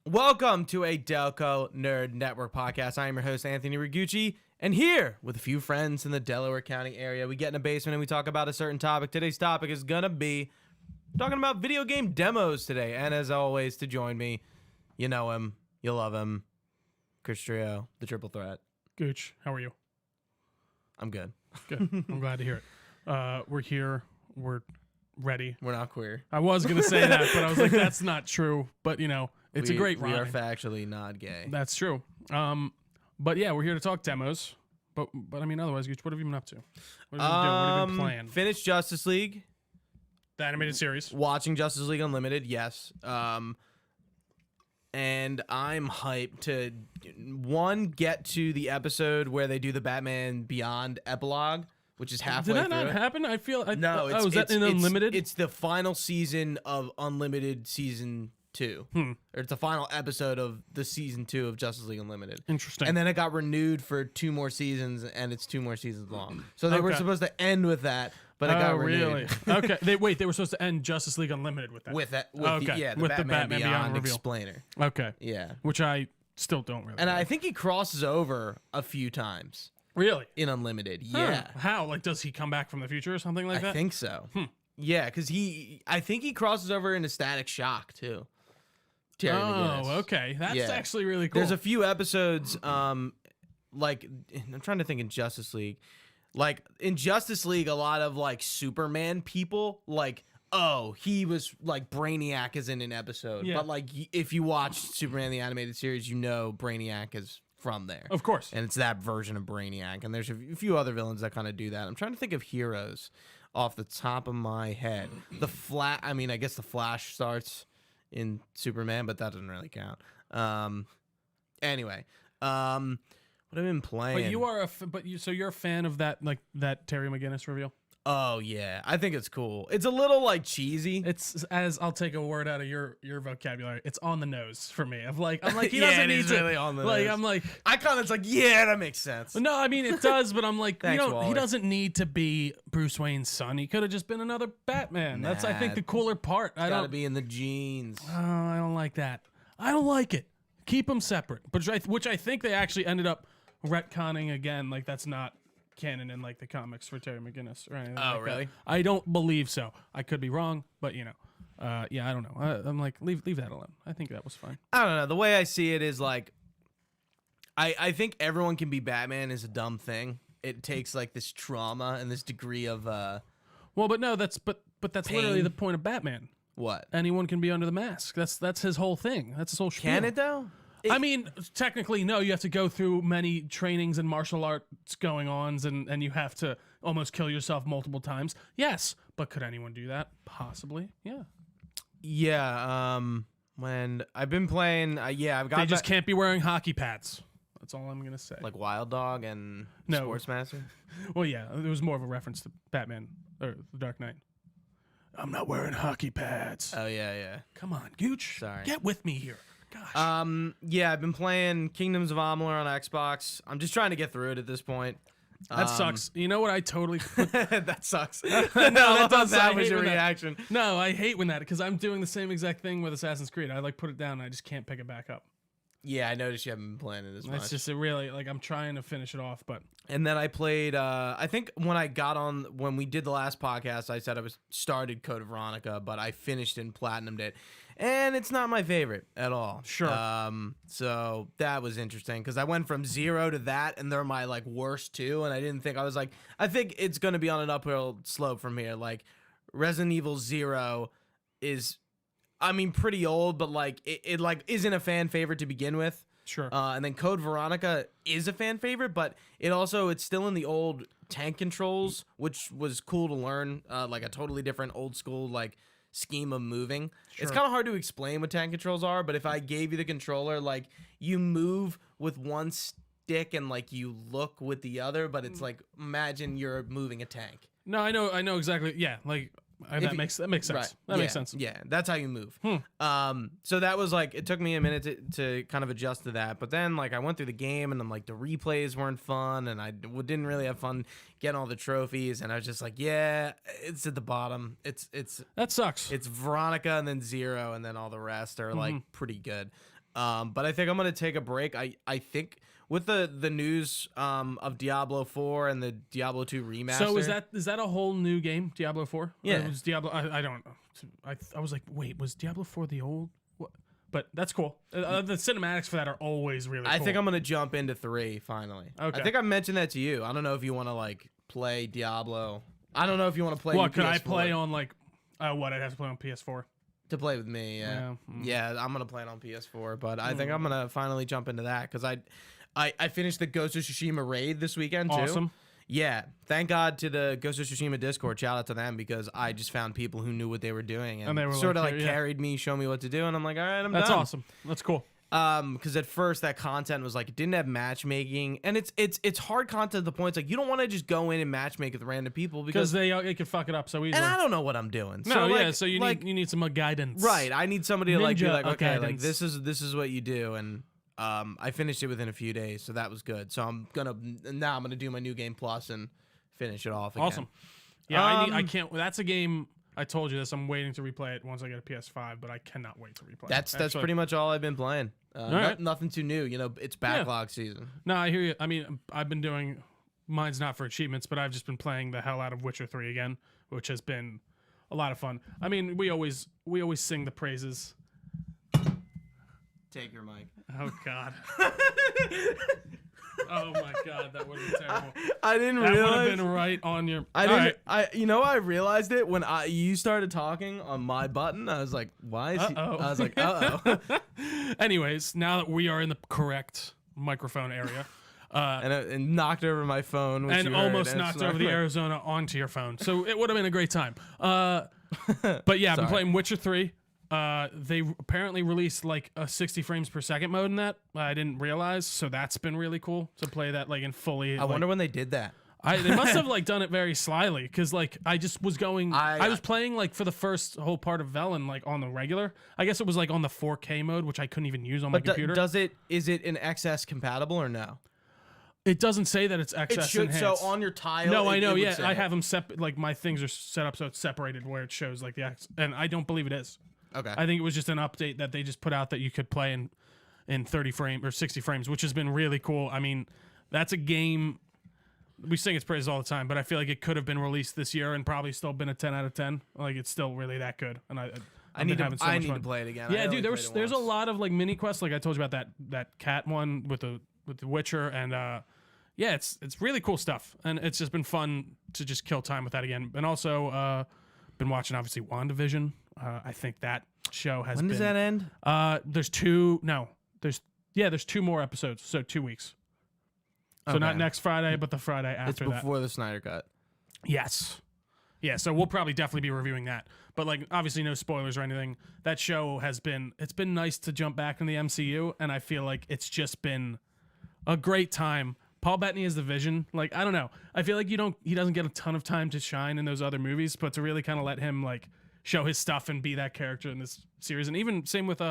Welcome to a Delco Nerd Network podcast. I am your host, Anthony Ragucci, and here with a few friends in the Delaware County area, we get in a basement and we talk about a certain topic. Today's topic is going to be talking about video game demos today. And as always, to join me, you know him, you love him, Chris Trio, the triple threat. Gooch, how are you? I'm good. Good. I'm glad to hear it. We're here. We're ready. We're not queer. I was going to say that, but I was like, that's not true. But, you know, it's a great rhyme. We are factually not gay. That's true. But yeah, we're here to talk demos. But I mean, otherwise, Gooch, what have you been up to? What have you been doing? What have you been playing? Finished Justice League. The animated series. Watching Justice League Unlimited, yes. And I'm hyped to, one, get to the episode where they do the Batman Beyond epilogue, which is halfway through. Did that not happen? I feel... No, is that in Unlimited? It's the final season of Unlimited Season 2. Or it's the final episode of the Season 2 of Justice League Unlimited. Interesting. And then it got renewed for 2 more seasons, and it's 2 more seasons long. So they were supposed to end with that, but it got renewed. Really? Okay. They were supposed to end Justice League Unlimited with that. With the Batman Beyond reveal. explainer. Okay. Yeah. Which I still don't really And like. I think he crosses over a few times. Really? In Unlimited, Huh. yeah. How? Like, does he come back from the future or something like that? I think so. Yeah, because I think he crosses over into Static Shock, too. Terry McGinnis. Okay. That's actually really cool. There's a few episodes, like, I'm trying to think in Justice League. Like, in Justice League, a lot of, like, Superman people, like, oh, he was, like, Brainiac is in an episode. Yeah. But, like, if you watch Superman the Animated Series, you know Brainiac is from there. Of course. And it's that version of Brainiac. And there's a few other villains that kind of do that. I'm trying to think of heroes off the top of my head. I guess the Flash starts in Superman, but that doesn't really count. Anyway, what have I been playing? But you are so you're a fan of that, like that Terry McGinnis reveal? Oh yeah, I think it's cool. It's a little like cheesy. It's, as I'll take a word out of your vocabulary, it's on the nose for me. I'm like he Yeah, doesn't it need is to. really on the like nose. I'm like I kind of it's like yeah, that makes sense. no, I mean it does, but I'm like Thanks, he Wally. doesn't need to be Bruce Wayne's son. He could have just been another Batman. That's I think the cooler part. I Gotta don't be in the jeans. Oh, I don't like that. I don't like it. Keep them separate. But which I think they actually ended up retconning again. Like that's not canon in like the comics for Terry McGinnis or anything. Oh, like really? That. I don't believe so. I could be wrong, but you know, yeah, I don't know. I'm like leave that alone. I think that was fine. I don't know. The way I see it is like, I think everyone can be Batman is a dumb thing. It takes like this trauma and this degree of Well, but no, that's literally Pain. the point of Batman. what? Anyone can be under the mask. That's his whole thing. That's his whole spiel. Can it though? I mean, technically, no. You have to go through many trainings and martial arts going-ons, and you have to almost kill yourself multiple times. Yes, but could anyone do that? Possibly, yeah. Yeah. When I've been playing, I've got They just can't be wearing hockey pads. That's all I'm gonna say. like Wild Dog and No. Sportsmaster. Well, yeah, it was more of a reference to Batman or The Dark Knight. I'm not wearing hockey pads. Oh yeah. Come on, Gooch. Sorry. Get with me here. Gosh. Yeah, I've been playing Kingdoms of Amalur on Xbox. I'm just trying to get through it at this point. That sucks. You know what? I totally. That sucks. No, that does. That I was hate your when that- reaction. No, I hate when that because I'm doing the same exact thing with Assassin's Creed. I like put it down and I just can't pick it back up. Yeah, I noticed you haven't been playing it as much. It's just really like I'm trying to finish it off, but And then I played. I think when we did the last podcast, I said I started Code of Veronica, but I finished and platinumed it, and it's not my favorite at all. Sure. So that was interesting because I went from 0 to that, and they're my like worst two, and I didn't think I think it's gonna be on an uphill slope from here. Like Resident Evil 0 is, I mean, pretty old, but like it like isn't a fan favorite to begin with. sure. And then Code Veronica is a fan favorite, but it's still in the old tank controls, which was cool to learn. Like a totally different old school like scheme of moving. It's Sure. kind of hard to explain what tank controls are, but if I gave you the controller, like you move with one stick and like you look with the other, but it's like imagine you're moving a tank. No, I know exactly. Yeah, like That makes sense. Right. That makes sense. Yeah, that's how you move. So that was like, it took me a minute to kind of adjust to that. But then like I went through the game and I'm like, the replays weren't fun and I didn't really have fun getting all the trophies. And I was just like, yeah, it's at the bottom. It's That sucks. It's Veronica and then Zero and then all the rest are like pretty good. But I think I'm gonna take a break. I think with the news of Diablo 4 and the Diablo 2 remaster. So is that a whole new game, Diablo 4? Yeah. It was Diablo. I don't know. I was like, wait, was Diablo 4 the old? What? But that's cool. The cinematics for that are always really cool. I think I'm gonna jump into 3 finally. Okay. I think I mentioned that to you. I don't know if you want to like play Diablo. I don't know if you want to play. What could PS4. I play on like? What I'd have to play on PS4. To play with me, yeah. I'm gonna play it on PS4, but I think I'm gonna finally jump into that because I finished the Ghost of Tsushima raid this weekend too. Awesome. Yeah, thank God to the Ghost of Tsushima Discord. Shout out to them because I just found people who knew what they were doing and they were sort of like yeah. carried me, showed me what to do, and I'm like, all right, I'm That's done. awesome. That's cool. Because at first that content was like it didn't have matchmaking, and it's hard content to the point. It's like you don't want to just go in and matchmake with random people because they could fuck it up so easily. and I don't know what I'm doing. No, so yeah. like, So you need some guidance, right? I need somebody to like be Ninja like, okay, like guidance. this is what you do, and I finished it within a few days, so that was good. So I'm gonna do my new game plus and finish it off again. Awesome. Yeah, I can't. That's a game. I told you this. I'm waiting to replay it once I get a PS5, but I cannot wait to replay. That's it. pretty much all I've been playing. right. Nothing too new. You know, it's backlog season. No, I hear you. I mean, I've been doing. Mine's not for achievements, but I've just been playing the hell out of Witcher 3 again, which has been a lot of fun. I mean, we always sing the praises. Take your mic. Oh God. Oh my God, that would have been terrible. I didn't That would realize. have been right on your. I All didn't. right. I realized it when you started talking on my button. I was like, why is he? Uh-oh. I was like, uh oh. Anyways, now that we are in the correct microphone area, and knocked over my phone, which and you heard, almost and knocked it's over the like- Arizona onto your phone, so it would have been a great time. But yeah, I've been Sorry. playing Witcher 3. They apparently released like a 60 frames per second mode in that. I didn't realize, so that's been really cool to play that like in fully. I wonder when they did that. They must have like done it very slyly because like I just was going. I was playing like for the first whole part of Velen like on the regular. I guess it was like on the 4K mode, which I couldn't even use on my computer. Is it an XS compatible or no? It doesn't say that it's XS It should. enhanced. So on your tile. No, I know. it would Yeah, say I it. have them like my things are set up so it's separated where it shows like the X, and I don't believe it is. Okay. I think it was just an update that they just put out that you could play in 30 frames or 60 frames, which has been really cool. I mean, that's a game. We sing its praises all the time, but I feel like it could have been released this year and probably still been a 10 out of 10. Like it's still really that good, and I need to play it again. Yeah, I only dude, played it there's a once. lot of like mini quests. Like I told you about that cat one with the Witcher, and yeah, it's really cool stuff, and it's just been fun to just kill time with that again. And also been watching obviously WandaVision. I think that show has. When does that end? There's two more episodes, so 2 weeks. So Okay. not next Friday, but the Friday It's after that. before the Snyder Cut. Yes. Yeah, so we'll probably definitely be reviewing that. But like obviously no spoilers or anything. That show it's been nice to jump back in the MCU, and I feel like it's just been a great time. Paul Bettany is the Vision. Like, I don't know. I feel like he doesn't get a ton of time to shine in those other movies, but to really kind of let him like show his stuff and be that character in this series. And even same with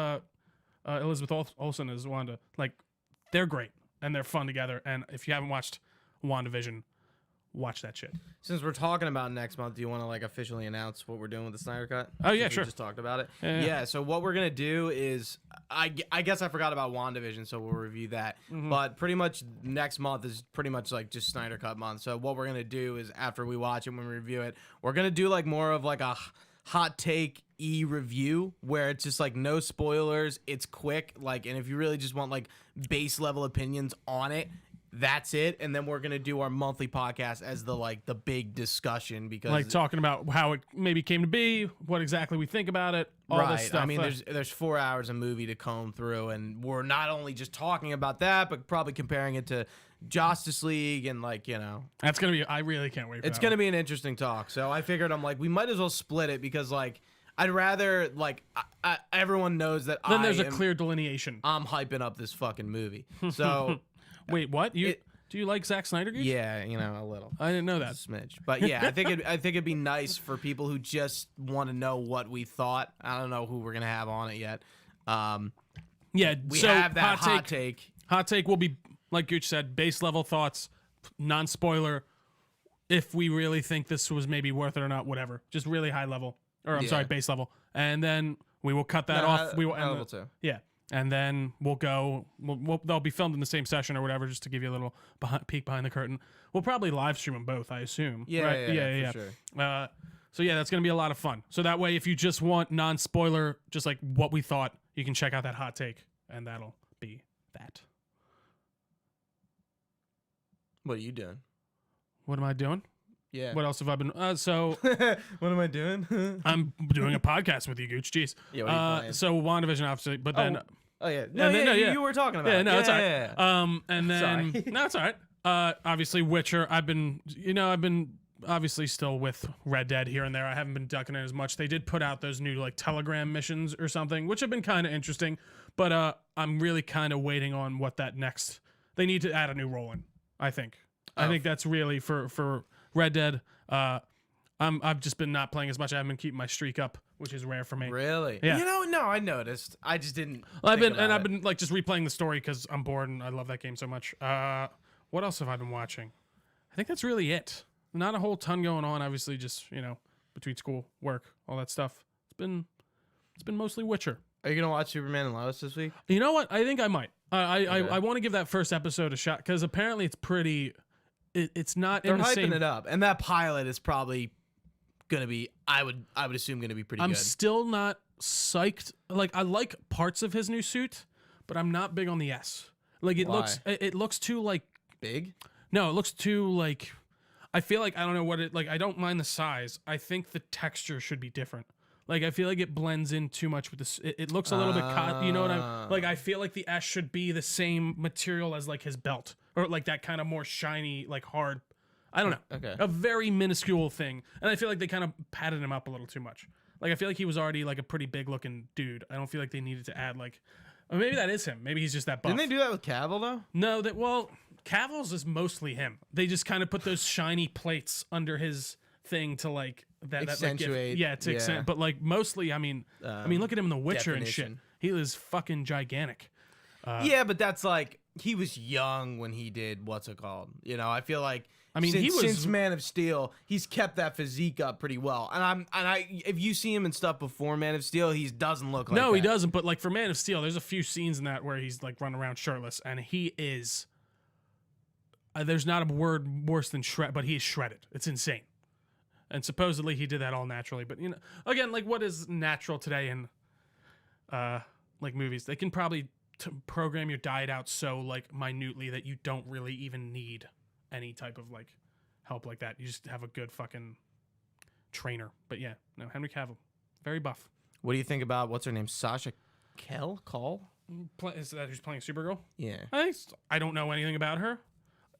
Elizabeth Olsen as Wanda. Like, they're great and they're fun together. And if you haven't watched WandaVision, watch that shit. Since we're talking about next month, do you want to like officially announce what we're doing with the Snyder Cut? Oh, yeah, Since we sure. just talked about it. Yeah. So what we're gonna do is, I guess I forgot about WandaVision, so we'll review that. Mm-hmm. But pretty much next month is pretty much like just Snyder Cut month. So what we're gonna do is after we watch it, when we review it, we're gonna do like more of like a hot take review where it's just like no spoilers, it's quick, like, and if you really just want like base level opinions on it, that's it. And then we're gonna do our monthly podcast as the big discussion, because Like talking about how it maybe came to be, what exactly we think about it, all this stuff. I mean, there's 4 hours of movie to comb through, and we're not only just talking about that, but probably comparing it to Justice League, and like, you know, That's going to be, I really can't wait for it's that gonna be an interesting talk. So I figured I'm like, we might as well split it, because like I'd rather like everyone knows that Then there's a clear delineation. I'm hyping up this fucking movie. So Wait, what? Do you like Zack Snyder? Gooch? Yeah, a little. I didn't know that. A smidge. But yeah, I think it'd be nice for people who just want to know what we thought. I don't know who we're gonna have on it yet. We have that hot take. Hot take will be, like Gooch said, base level thoughts, non-spoiler. If we really think this was maybe worth it or not, whatever. Just really high level, or I'm sorry, base level, and then we will cut that off. We will end level 2. Yeah. And then we'll go. They'll be filmed in the same session or whatever, just to give you a little peek behind the curtain. We'll probably live stream them both, I assume. Yeah, right? yeah, for sure. So yeah, that's gonna be a lot of fun. So that way, if you just want non-spoiler, just like what we thought, you can check out that hot take, and that'll be that. What are you doing? What am I doing? Yeah. What else have I been? So what am I doing? I'm doing a podcast with you, Gooch. Jeez. Yeah. What are you playing? So WandaVision, obviously, but then. Oh yeah. No, you were talking about. Yeah, no, it's all right. Yeah. And then Sorry. no, it's all right. Obviously Witcher. I've been obviously still with Red Dead here and there. I haven't been ducking it as much. They did put out those new like Telegram missions or something, which have been kind of interesting. But I'm really kind of waiting on what that next. They need to add a new role in. I think. I think that's really for Red Dead. I've just been not playing as much. I haven't been keeping my streak up, which is rare for me. Really? Yeah. No, I noticed. I just didn't. I've been like just replaying the story because I'm bored and I love that game so much. What else have I been watching? I think that's really it. Not a whole ton going on. Obviously, just between school, work, all that stuff. It's been mostly Witcher. Are you gonna watch Superman and Lois this week? You know what? I think I might. I want to give that first episode a shot because apparently it's pretty. It's not. They're in the hyping same, it up, and that pilot is probably gonna be. I would assume gonna be pretty I'm good. still not psyched. Like I like parts of his new suit, but I'm not big on the S. Like it Why? looks too like Big? no, it looks too like. I feel like I don't know what it like. I don't mind the size. I think the texture should be different. Like I feel like it blends in too much with this. It looks a little bit you know what I'm like. I feel like the S should be the same material as like his belt or like that kind of more shiny like hard. I don't know. Okay. A very minuscule thing, and I feel like they kind of padded him up a little too much. Like I feel like he was already like a pretty big looking dude. I don't feel like they needed to add like, or maybe that is him. Maybe he's just that buff. Didn't they do that with Cavill though? No, Cavill's is mostly him. They just kind of put those shiny plates under his thing to like Accentuate. Accent. But like mostly, I mean, look at him in The Witcher definition. and shit. He was fucking gigantic. Yeah, but that's like he was young when he did what's it called? I feel like since Man of Steel, he's kept that physique up pretty well. And if you see him and stuff before Man of Steel, he doesn't look like No, that. he doesn't. But like for Man of Steel, there's a few scenes in that where he's like running around shirtless, and he is. There's not a word worse than shred, but he's shredded. It's insane. And supposedly he did that all naturally. But again, like what is natural today in like movies? They can probably program your diet out so like minutely that you don't really even need any type of like help like that. You just have a good fucking trainer. But yeah, no, Henry Cavill, very buff. What do you think about what's her name? Sasha Call? Is that who's playing Supergirl? Yeah. I don't know anything about her.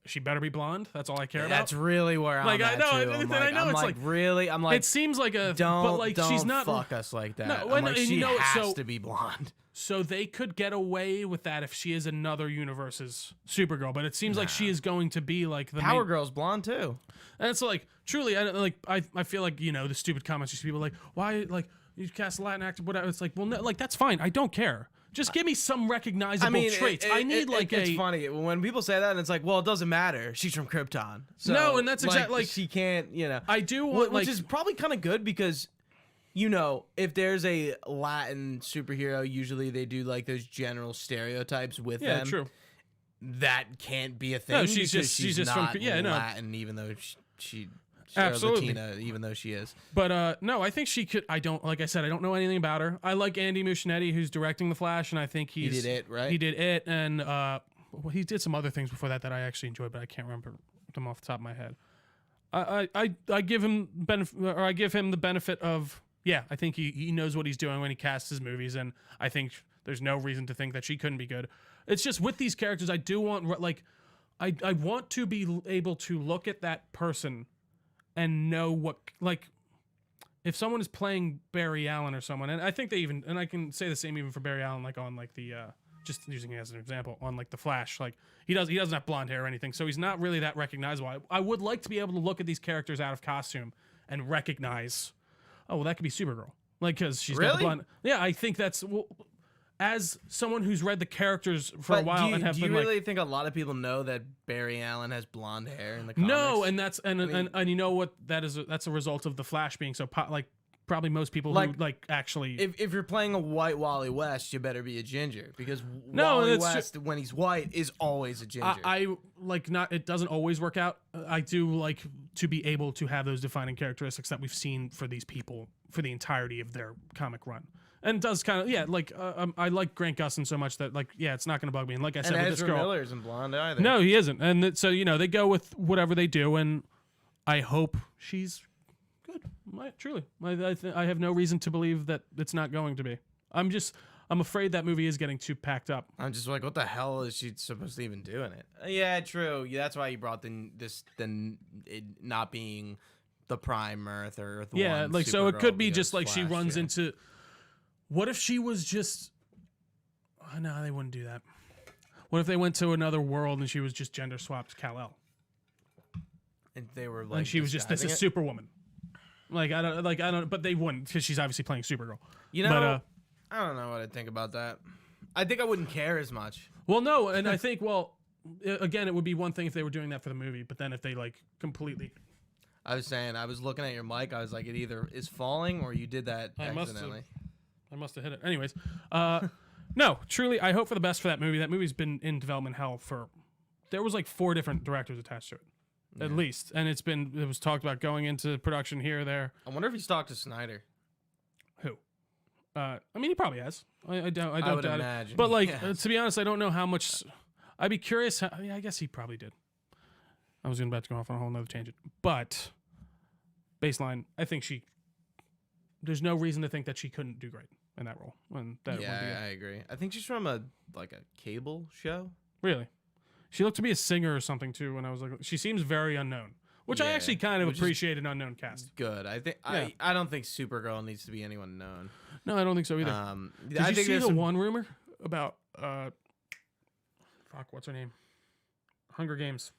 She better be blonde. That's all I care about. That's really where I'm like at I know, too. I'm like really. I'm like it seems like a don't but like don't she's not fuck us like that. No, I'm like, she has so- to be blonde. So they could get away with that if she is another universe's Supergirl, but it seems like she is going to be like the Power main, Girl's blonde too. and it's like truly, I feel like the stupid comments. These people like why like you cast a Latin actor, whatever. It's like well, no, like that's fine. I don't care. Just give me some recognizable traits. I need it's funny when people say that, and it's like, well, it doesn't matter. She's from Krypton. So, No, and that's exactly like she can't. I do want which is probably kind of good because. If there's a Latin superhero, usually they do like those general stereotypes with them. Yeah, true. That can't be a thing. No, she's just not from Latin, even though she Absolutely. Latina, even though she is. But no, I think she could. I don't like I said, I don't know anything about her. I like Andy Muschietti, who's directing The Flash, and I think he did it right. He did it, and he did some other things before that I actually enjoyed, but I can't remember them off the top of my head. I give him the benefit of. Yeah, I think he knows what he's doing when he casts his movies, and I think there's no reason to think that she couldn't be good. It's just with these characters, I do want like, I want to be able to look at that person and know what like, if someone is playing Barry Allen or someone, and I think they even, and I can say the same even for Barry Allen, like on like the just using it as an example, on like the Flash, like he doesn't have blonde hair or anything, so he's not really that recognizable. I would like to be able to look at these characters out of costume and recognize, oh, well, that could be Supergirl, like because she's got the blonde. Yeah, I think that's as someone who's read the characters for a while and have do been you really think a lot of people know that Barry Allen has blonde hair in the comics? No, and that's and you know what that is? That's a result of the Flash being so like probably most people who like actually. If you're playing a white Wally West, you better be a ginger because Wally West when he's white is always a ginger. I like not. It doesn't always work out. I do like to be able to have those defining characteristics that we've seen for these people for the entirety of their comic run. And it does kind of, like, I like Grant Gustin so much that, like, it's not going to bug me. And like I said, with this girl. Miller isn't blonde either. No, he isn't. And so, they go with whatever they do. And I hope she's good. Truly. I have no reason to believe that it's not going to be. I'm afraid that movie is getting too packed up. I'm just like, what the hell is she supposed to even do in it? Yeah, true. Yeah, that's why you brought it not being the prime Earth or the one like, so it could be just like Flash, she runs into. What if she was just... Oh, no, they wouldn't do that. What if they went to another world and she was just gender swapped Kal-El? And they were like... And she was just, this is Superwoman. I don't... But they wouldn't, because she's obviously playing Supergirl. I don't know what I'd think about that. I think I wouldn't care as much. Well, no, and I think, again, it would be one thing if they were doing that for the movie, but then if they, like, completely... I was saying, I was looking at your mic, I was like, it either is falling or you did that accidentally. I must have hit it. Anyways, no, truly, I hope for the best for that movie. That movie's been in development hell for... There was like 4 different directors attached to it, at least. And it was talked about going into production here or there. I wonder if he's talked to Snyder. Who? I mean, he probably has. I don't would doubt imagine. it. But like, to be honest, I don't know how much... I'd be curious. I guess he probably did. I was about to go off on a whole nother tangent. But, baseline, I think there's no reason to think that she couldn't do great in that role. And that I agree. I think she's from a cable show. Really? She looked to be a singer or something too. When I was like, she seems very unknown, which I actually kind of appreciate an unknown cast. Good. I think I don't think Supergirl needs to be anyone known. No, I don't think so either. Did you see the one rumor about what's her name? Hunger Games.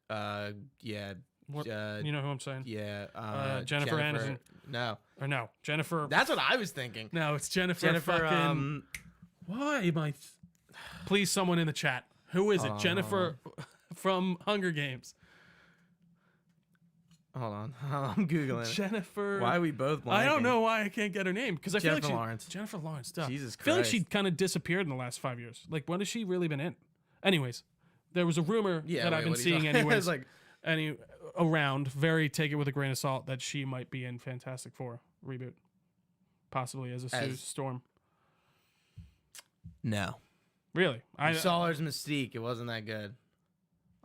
Yeah. What, you know who I'm saying? Yeah. Jennifer Aniston. No. Or no, Jennifer. That's what I was thinking. No, it's Jennifer fucking... Why am I... Please, someone in the chat. Who is it? Jennifer from Hunger Games. Hold on. I'm Googling it. Jennifer... Why are we both blanking? I don't know why I can't get her name. Because I feel like Jennifer Lawrence. Duh. Jesus Christ. I feel like she kind of disappeared in the last 5 years. Like, when has she really been in? Anyways, there was a rumor that I've been seeing anyways. Around, very take it with a grain of salt, that she might be in Fantastic Four reboot. Possibly as Sue Storm. No. Really? I saw her as Mystique. It wasn't that good.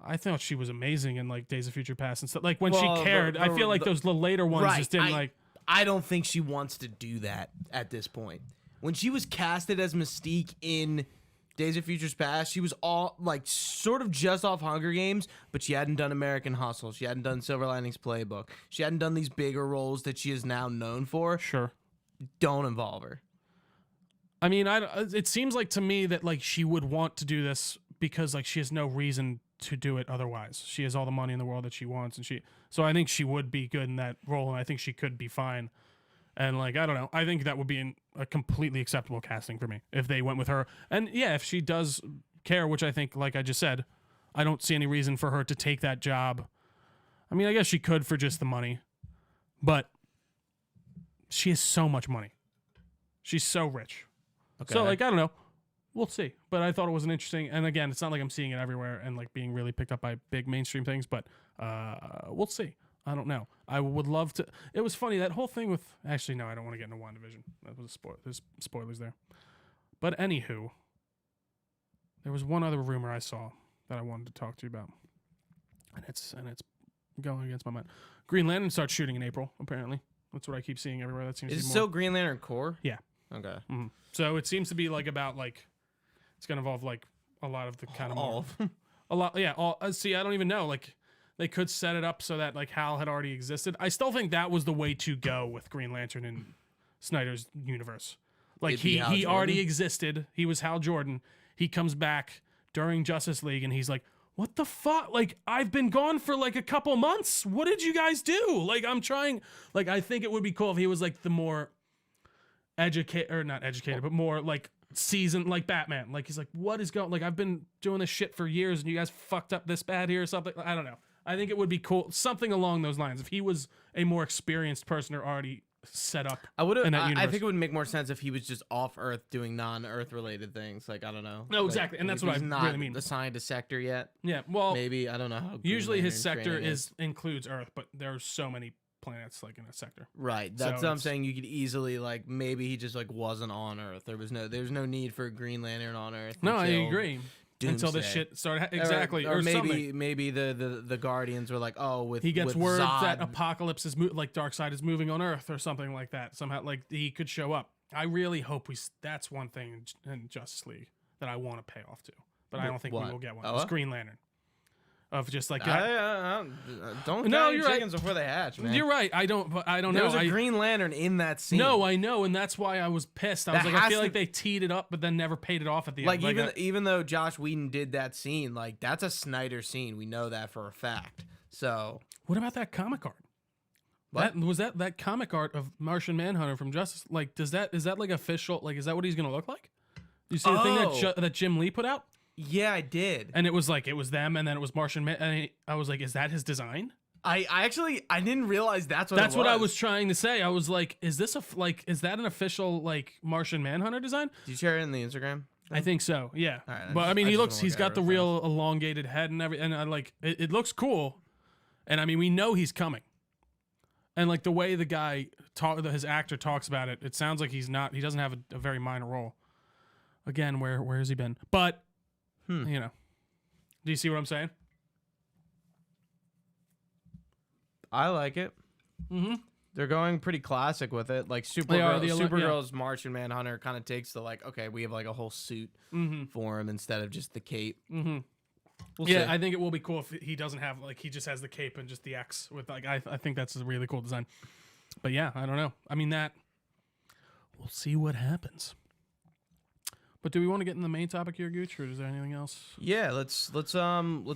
I thought she was amazing in like Days of Future Past and stuff. Like when she cared, I feel like those later ones just didn't like. I don't think she wants to do that at this point. When she was casted as Mystique in Days of Futures Past, she was all like sort of just off Hunger Games, but she hadn't done American Hustle. She hadn't done Silver Linings Playbook. She hadn't done these bigger roles that she is now known for. Sure. Don't involve her. I mean, it seems like to me that like she would want to do this because like she has no reason to do it otherwise. She has all the money in the world that she wants, and so I think she would be good in that role, and I think she could be fine. And like, I don't know, I think that would be a completely acceptable casting for me if they went with her. And yeah, if she does care, which I think, like I just said, I don't see any reason for her to take that job. I mean, I guess she could for just the money, but she has so much money. She's so rich. Okay. So like, I don't know. We'll see. But I thought it was an interesting, and again, it's not like I'm seeing it everywhere and like being really picked up by big mainstream things, but we'll see. I don't know. I would love to. It was funny, that whole thing with, actually, no, I don't want to get into WandaVision. That was there's spoilers there. But anywho, there was one other rumor I saw that I wanted to talk to you about. And it's going against my mind. Green Lantern starts shooting in April, apparently. That's what I keep seeing everywhere. That seems to be more. Is it still Green Lantern Corps? Yeah. Okay. Mm-hmm. So it seems to be like about like it's gonna involve like a lot of the kind of more, a lot. Yeah. See, I don't even know. Like they could set it up so that like Hal had already existed. I still think that was the way to go with Green Lantern in Snyder's universe. Like he already existed. He was Hal Jordan. he comes back during Justice League and he's like, what the fuck? Like, I've been gone for like a couple months. What did you guys do? Like, I'm trying. Like, I think it would be cool if he was like the more not educated, but more like seasoned, like Batman. Like, he's like, what is going? Like, I've been doing this shit for years, and you guys fucked up this bad here or something. I don't know. I think it would be cool, something along those lines. If he was a more experienced person or already set up in that universe. I think it would make more sense if he was just off Earth doing non-Earth related things. Like, I don't know. No, exactly, and that's what I really mean. Not assigned a sector yet. Yeah, well, maybe, I don't know how. Usually his sector includes Earth, but there's so many planets like in a sector. Right. That's what I'm saying. You could easily like maybe he just like wasn't on Earth. There's no need for a Green Lantern on Earth. No, I agree. Doomsday. Until this shit started exactly, or maybe something. Maybe the Guardians were like, oh, he gets word Zod. that Apocalypse is like Darkseid is moving on Earth or something like that. Somehow, like he could show up. I really hope that's one thing in Justice League that I want to pay off to, but I don't think we will get one. It's Green Lantern. Of just like don't no, you're chickens before they hatch, man. You're right. I don't know. There was a Green Lantern in that scene. No, I know, and that's why I was pissed. I was like, I feel like they teed it up, but then never paid it off at the end. Like even though Josh Whedon did that scene, like that's a Snyder scene. We know that for a fact. So what about that comic art? What? That comic art of Martian Manhunter from Justice? Like, is that like official? Like, is that what he's gonna look like? You see the thing that Jim Lee put out? Yeah, I did. And it was like, it was them, and then it was Martian Man. And I was like, is that his design? I actually didn't realize that's what what I was trying to say. I was like, is this is that an official like Martian Manhunter design? Did you share it in the Instagram? I think so. Yeah. All right, but I mean, he's got the real elongated head and everything. And I like, it looks cool. And I mean, we know he's coming. And like the way the guy his actor talks about it, it sounds like he doesn't have a very minor role. Again, where has he been? But you know, do you see what I'm saying? I like it. Mm-hmm. They're going pretty classic with it. Like Supergirl's Martian Manhunter kind of takes the like, okay, we have like a whole suit for him instead of just the cape. Mm-hmm. We'll see. I think it will be cool if he doesn't have like he just has the cape and just the X with like I think that's a really cool design. But yeah, I don't know. I mean we'll see what happens. But do we want to get in the main topic here, Gooch, or is there anything else? Yeah, let's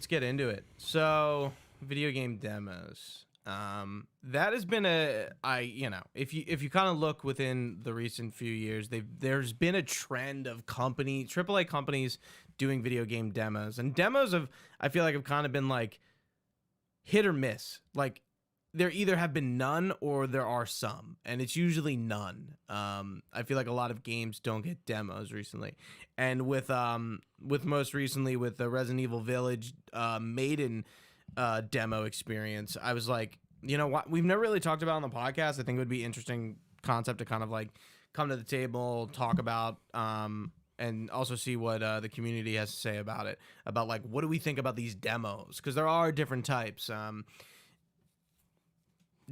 get into it. So, video game demos. That has been if you kind of look within the recent few years, there's been a trend of AAA companies doing video game demos, and demos I feel like have kind of been like hit or miss. Like there either have been none or there are some, and it's usually none. I feel like a lot of games don't get demos recently, and with most recently with the Resident Evil Village Maiden demo experience, I was like, you know what, we've never really talked about on the podcast. I think it would be interesting concept to kind of like come to the table, talk about, and also see what the community has to say about it. About like, what do we think about these demos? Because there are different types.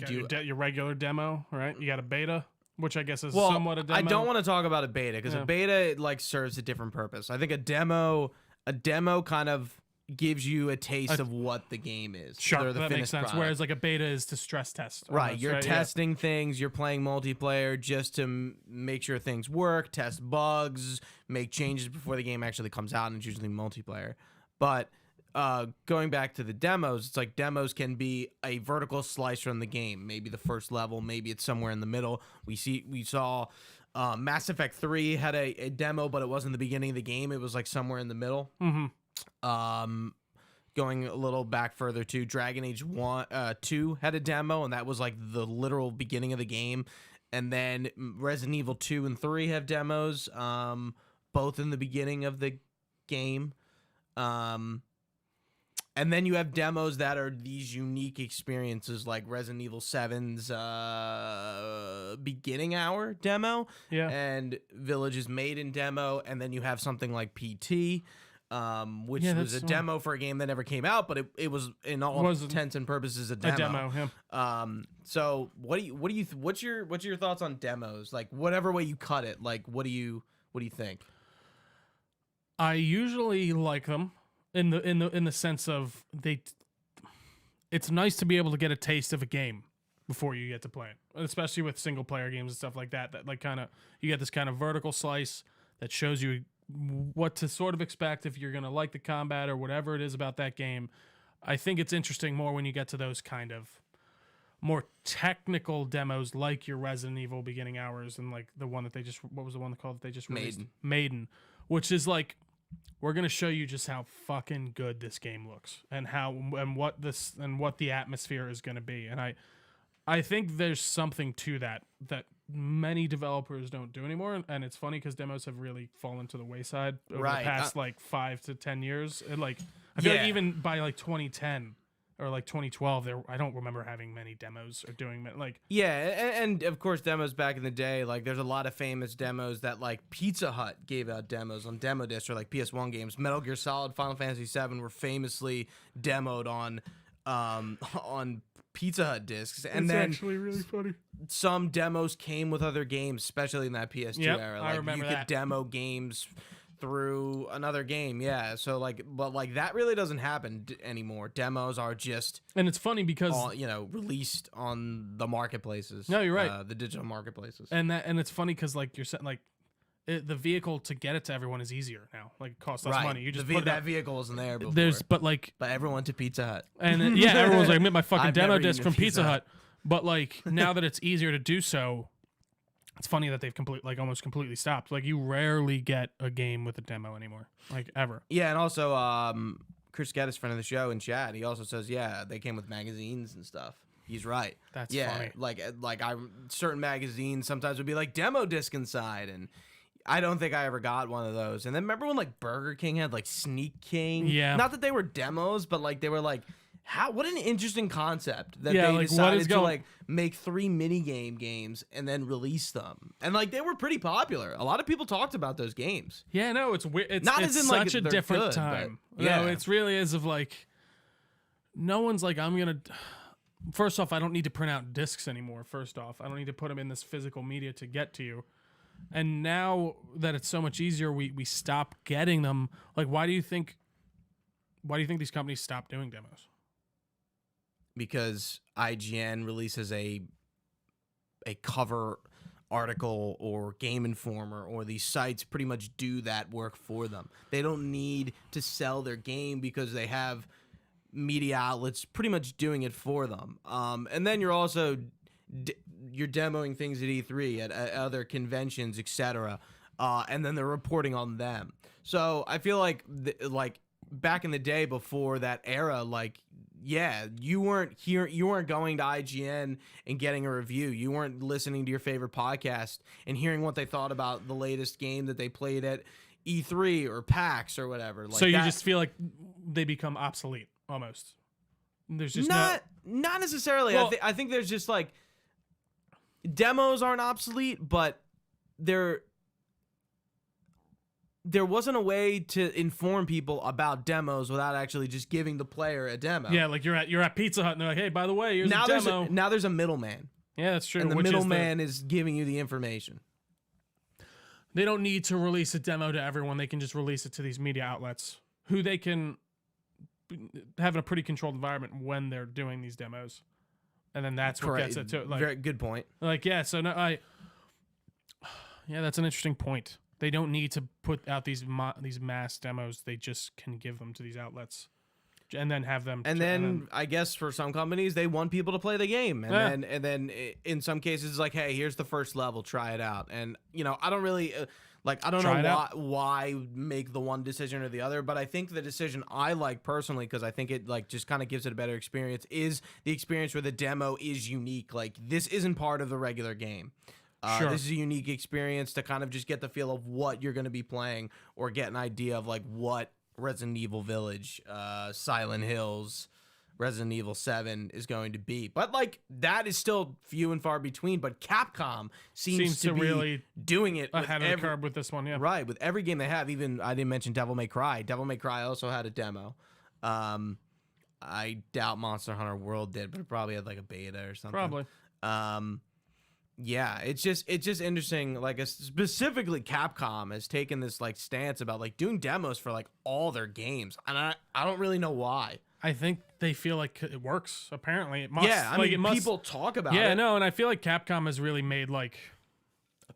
Your regular demo, right? You got a beta, which I guess is somewhat a demo. I don't want to talk about a beta because a beta like serves a different purpose. I think a demo kind of gives you a taste of what the game is. Sure, that makes sense. Whereas like a beta is to stress test. Right, you're testing things. You're playing multiplayer just to make sure things work, test bugs, make changes before the game actually comes out, and it's usually multiplayer. But going back to the demos, it's like demos can be a vertical slice from the game. Maybe the first level, maybe it's somewhere in the middle. We saw Mass Effect 3 had a demo, but it wasn't the beginning of the game. It was like somewhere in the middle. Mm-hmm. Going a little back further too, Dragon Age 2 had a demo, and that was like the literal beginning of the game. And then Resident Evil 2 and 3 have demos, both in the beginning of the game. And then you have demos that are these unique experiences, like Resident Evil 7's beginning hour demo, and Village's Maiden demo, and then you have something like PT, which was a demo for a game that never came out, but it was in all intents and purposes a demo. So what's your thoughts on demos? Like whatever way you cut it, like what do you think? I usually like them. In the sense of it's nice to be able to get a taste of a game before you get to play it, especially with single player games and stuff like that. That like kind of you get this kind of vertical slice that shows you what to sort of expect if you're going to like the combat or whatever it is about that game. I think it's interesting more when you get to those kind of more technical demos like your Resident Evil beginning hours and like the one that they just, what was the one called that they just released? Maiden, which is like, we're going to show you just how fucking good this game looks and what the atmosphere is going to be. And I think there's something to that many developers don't do anymore. And it's funny because demos have really fallen to the wayside over the past like 5 to 10 years. And like, I feel like even by like 2010 or like 2012, I don't remember having many demos or doing like. Yeah, and of course demos back in the day, like there's a lot of famous demos that like Pizza Hut gave out demos on demo discs or like PS1 games. Metal Gear Solid, Final Fantasy VII were famously demoed on Pizza Hut discs, and it's then actually really funny. Some demos came with other games, especially in that PS2 era. Like I remember you could demo games through another game, yeah. So like, but like that really doesn't happen anymore. Demos are just, and it's funny because released on the marketplaces. No, you're right, the digital marketplaces. And it's funny because like you're saying, like the vehicle to get it to everyone is easier now. Like it costs less money. You just put that vehicle wasn't there before. But everyone to Pizza Hut. And everyone's like, I made my fucking demo disc from Pizza Hut. But like now that it's easier to do so. It's funny that they've almost completely stopped. Like you rarely get a game with a demo anymore, like ever. Yeah, and also Chris Geddes, friend of the show in chat, he also says, yeah, they came with magazines and stuff. He's right. That's funny. Like certain magazines sometimes would be like demo disc inside, and I don't think I ever got one of those. And then remember when like Burger King had like Sneak King? Yeah. Not that they were demos, but like they were like. What an interesting concept that they decided to like make 3 minigame games and then release them. And like they were pretty popular. A lot of people talked about those games. Yeah, no, it's weird. It's not it's as in such like a different time. Yeah, no, it's really as of like no one's like first off, I don't need to print out discs anymore. First off, I don't need to put them in this physical media to get to you. And now that it's so much easier, we stop getting them. Like why do you think these companies stop doing demos? Because IGN releases a cover article or Game Informer, or these sites pretty much do that work for them. They don't need to sell their game because they have media outlets pretty much doing it for them. And then you're also you're demoing things at E3, at other conventions, etc. And then they're reporting on them. So I feel like back in the day before that era, like. Yeah, you weren't going to IGN and getting a review. You weren't listening to your favorite podcast and hearing what they thought about the latest game that they played at E3 or PAX or whatever. Like so you just feel like they become obsolete almost. There's just not necessarily. Well, I think there's just like demos aren't obsolete, but there wasn't a way to inform people about demos without actually just giving the player a demo. Yeah, like you're at Pizza Hut and they're like, hey, by the way, here's a demo. Now there's a middleman. Yeah, that's true. And the middleman is giving you the information. They don't need to release a demo to everyone. They can just release it to these media outlets who they can have a pretty controlled environment when they're doing these demos. And then that's what gets it to like. Very good point. Like, yeah, so yeah, that's an interesting point. They don't need to put out these mass demos. They just can give them to these outlets, and then have them. And then I guess for some companies, they want people to play the game, and then in some cases, it's like, hey, here's the first level, try it out. And I don't really I don't know why make the one decision or the other, but I think the decision I like personally, because I think it like just kind of gives it a better experience, is the experience where the demo is unique. Like this isn't part of the regular game. Sure. This is a unique experience to kind of just get the feel of what you're going to be playing, or get an idea of like what Resident Evil Village, Silent Hills, Resident Evil 7 is going to be. But like that is still few and far between. But Capcom seems to be really doing it ahead of the curve with this one. Yeah, right. With every game they have. Even I didn't mention Devil May Cry. Devil May Cry also had a demo. I doubt Monster Hunter World did, but it probably had like a beta or something. Probably. Yeah, it's just interesting. Like specifically, Capcom has taken this like stance about like doing demos for like all their games, and I don't really know why. I think they feel like it works. Apparently, it must. Yeah, I mean, people talk about it. Yeah, no, and I feel like Capcom has really made like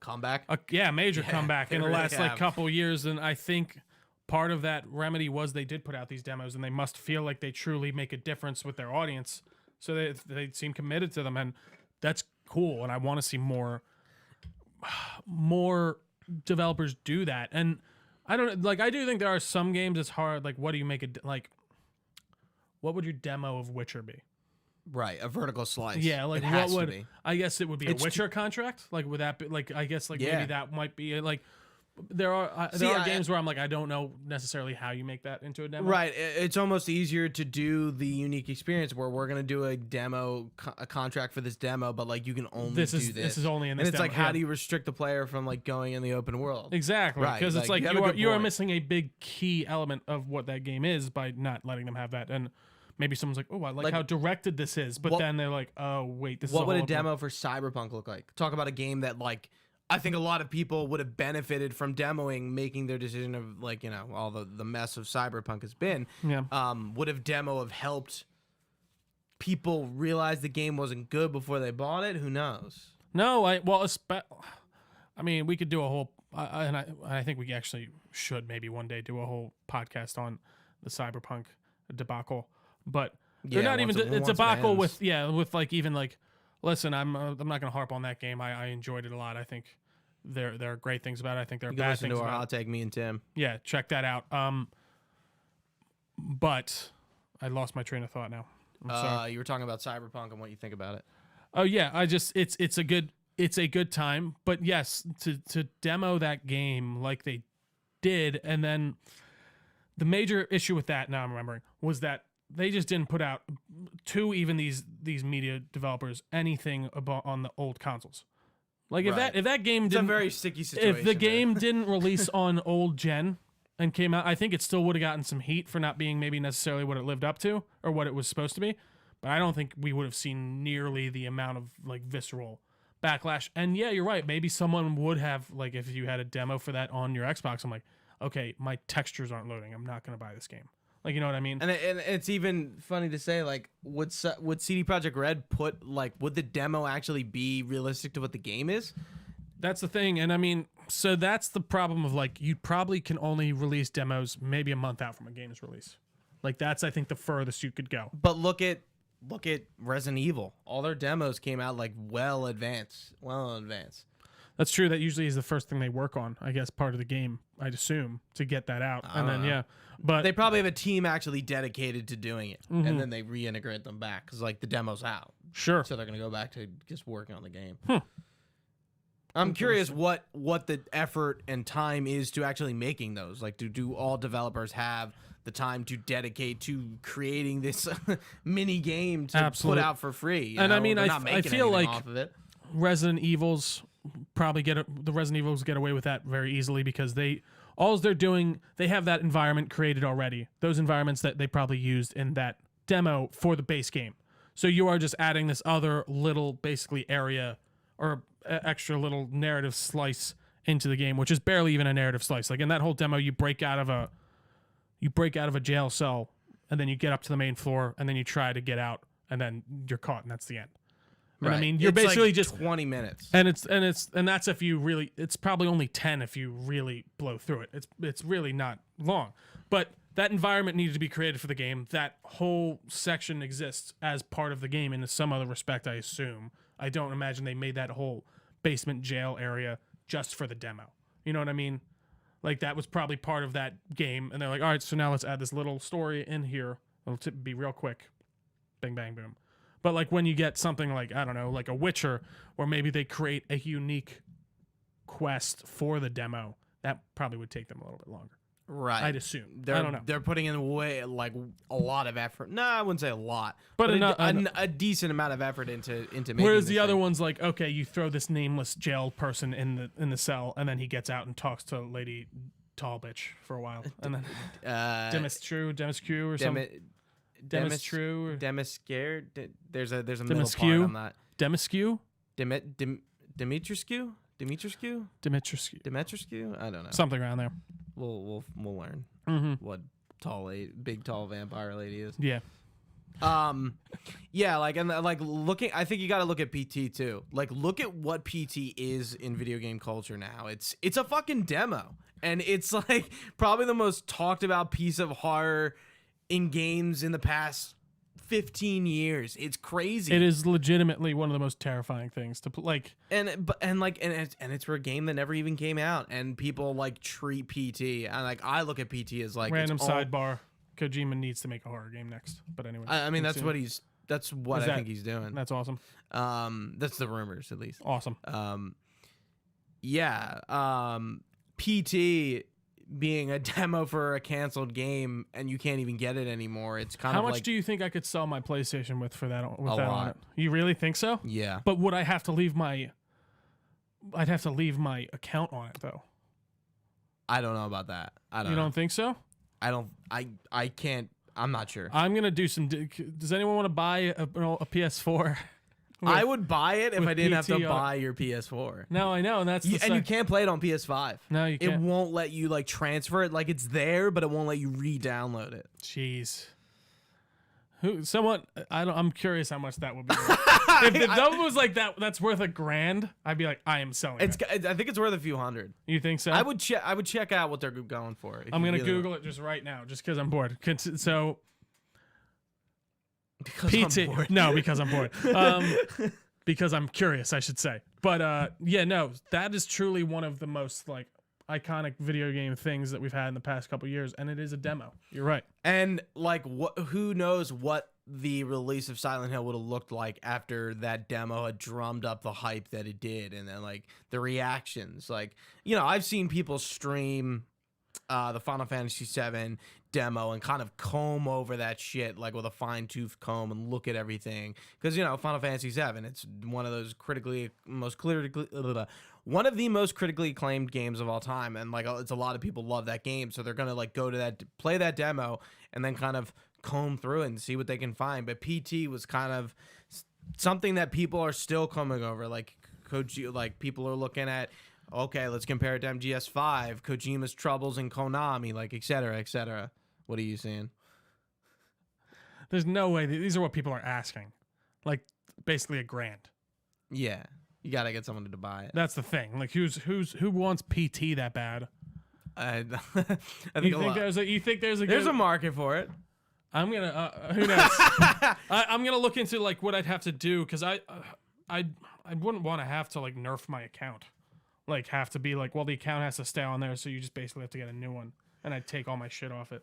A comeback. Major comeback in the really last have. couple years, and I think part of that remedy was they did put out these demos, and they must feel like they truly make a difference with their audience, so they seem committed to them, and that's cool. And I want to see more developers do that. And I do think there are some games it's hard. Like, what do you make it like? What would your demo of Witcher be? Right, a vertical slice. Yeah, like it what has to would be. I guess it would be a Witcher contract? Like, would that be like? I guess like maybe that might be like. There are games where I'm like, I don't know necessarily how you make that into a demo. Right, it's almost easier to do the unique experience where we're gonna do a demo, a contract for this demo, but like you can only do this. This is only in this. And it's demo. like, how do you restrict the player from like going in the open world? Exactly, because right, it's like you you are missing a big key element of what that game is by not letting them have that. And maybe someone's like, oh, I like how directed this is, but then they're like, oh wait, this is what would a demo for Cyberpunk look like? Talk about a game that like. I think a lot of people would have benefited from demoing, making their decision of like, you know, all the mess of Cyberpunk has been. Yeah. Would have demo have helped people realize the game wasn't good before they bought it? Who knows? No, I mean, we could do a whole, I think we actually should maybe one day do a whole podcast on the Cyberpunk debacle. But they're not even a debacle with like even like. Listen, I'm not going to harp on that game. I enjoyed it a lot. I think there are great things about it. I think there are bad things about it. Listen to our hot take, me and Tim. Yeah, check that out. But I lost my train of thought now. I'm sorry. You were talking about Cyberpunk and what you think about it. Oh yeah, it's a good time. But yes, to demo that game like they did, and then the major issue with that, now I'm remembering, was that they just didn't put out to even these media developers anything about on the old consoles. Like if that game didn't, it's a very sticky situation. If the game didn't release on old gen and came out, I think it still would have gotten some heat for not being maybe necessarily what it lived up to or what it was supposed to be. But I don't think we would have seen nearly the amount of like visceral backlash. And yeah, you're right. Maybe someone would have, like, if you had a demo for that on your Xbox, I'm like, okay, my textures aren't loading. I'm not going to buy this game. Like, you know what I mean? And it's even funny to say, like, would CD Projekt Red put, like, would the demo actually be realistic to what the game is? That's the thing. And I mean, so that's the problem of, like, you probably can only release demos maybe a month out from a game's release. Like, that's, I think, the furthest you could go. But look at Resident Evil. All their demos came out, like, well in advance. That's true. That usually is the first thing they work on, I guess, part of the game, I'd assume, to get that out. And then, yeah. But they probably have a team actually dedicated to doing it, and then they reintegrate them back because, like, the demo's out. Sure. So they're gonna go back to just working on the game. I'm curious what the effort and time is to actually making those. Like, do all developers have the time to dedicate to creating this mini game to put out for free? And I mean, I feel like off of it. Resident Evils probably get away with that very easily because they're doing, they have that environment created already. Those environments that they probably used in that demo for the base game. So you are just adding this other little basically area or extra little narrative slice into the game, which is barely even a narrative slice. Like in that whole demo, you break out of a jail cell and then you get up to the main floor and then you try to get out and then you're caught and that's the end. And I mean, you're it's basically like just 20 minutes, and that's if you really. It's probably only 10 if you really blow through it. It's really not long, but that environment needed to be created for the game. That whole section exists as part of the game in some other respect, I assume. I don't imagine they made that whole basement jail area just for the demo. You know what I mean? Like that was probably part of that game, and they're like, all right, so now let's add this little story in here. It'll be real quick, bang bang boom. But like when you get something like, I don't know, like a Witcher, or maybe they create a unique quest for the demo, that probably would take them a little bit longer. Right. I'd assume. I don't know. They're putting in a lot of effort. No, I wouldn't say a lot, but a decent amount of effort into making. Whereas the other one's like, okay, you throw this nameless jail person in the cell, and then he gets out and talks to Lady Tall Bitch for a while, and then Demiscu or something. Demis true or Demis scared. There's a middle part on that. Demiscu? Dimitrescu? I don't know. Something around there. We'll learn what big tall vampire lady is. Yeah. Yeah, like and like looking, I think you got to look at PT too. Like, look at what PT is in video game culture now. It's a fucking demo, and it's like probably the most talked about piece of horror in games in the past 15 years. It's crazy. It is legitimately one of the most terrifying things to like. And it's for a game that never even came out, and people like treat PT, and like I look at PT as like Random sidebar. Kojima needs to make a horror game next. But anyway, I mean that's what I think he's doing. That's awesome. That's the rumors at least. Awesome. Yeah. PT being a demo for a canceled game and you can't even get it anymore. It's kind How of much like, do you think I could sell my PlayStation with for that? With A that lot. on it? You really think so? yeah. But would I have to leave my? I'd have to leave my account on it though. I don't know about that. I don't You know. don't think so? I can't. I'm not sure. I'm gonna do some. Does anyone want to buy a PS4? I would buy it if with I didn't have to PT on it. buy your PS4. No, I know, and that's And you can't play it on PS5. No, you It can't. won't let you like transfer it. Like it's there, but it won't let you re-download it. Jeez. I'm curious how much that would be. If the double was like that, that's worth $1,000. I'd be like, I am selling it. I think it's worth a few hundred. You think so? I would check out what they're going for. I'm gonna Google it just right now, just because I'm bored. So because PT, I'm bored. no, because I'm bored. Because I'm curious, I should say. But yeah, no, that is truly one of the most like iconic video game things that we've had in the past couple years, and it is a demo. You're right. And like, who knows what the release of Silent Hill would have looked like after that demo had drummed up the hype that it did, and then like the reactions. Like, I've seen people stream the Final Fantasy VII demo and kind of comb over that shit like with a fine-tooth comb and look at everything because Final Fantasy VII, it's one of those one of the most critically acclaimed games of all time, and like it's a lot of people love that game, so they're gonna like go to that, play that demo, and then kind of comb through it and see what they can find. But PT was kind of something that people are still coming over, like people are looking at. Okay, let's compare it to MGS5, Kojima's troubles in Konami, like et cetera, et cetera. What are you seeing? There's no way these are what people are asking, like basically $1,000. Yeah, you gotta get someone to buy it. That's the thing. Like who wants PT that bad? I You think there's a market for it. I'm gonna who knows? I'm gonna look into like what I'd have to do because I wouldn't want to have to like nerf my account. Like have to be like, well, the account has to stay on there, so you just basically have to get a new one, and I'd take all my shit off it.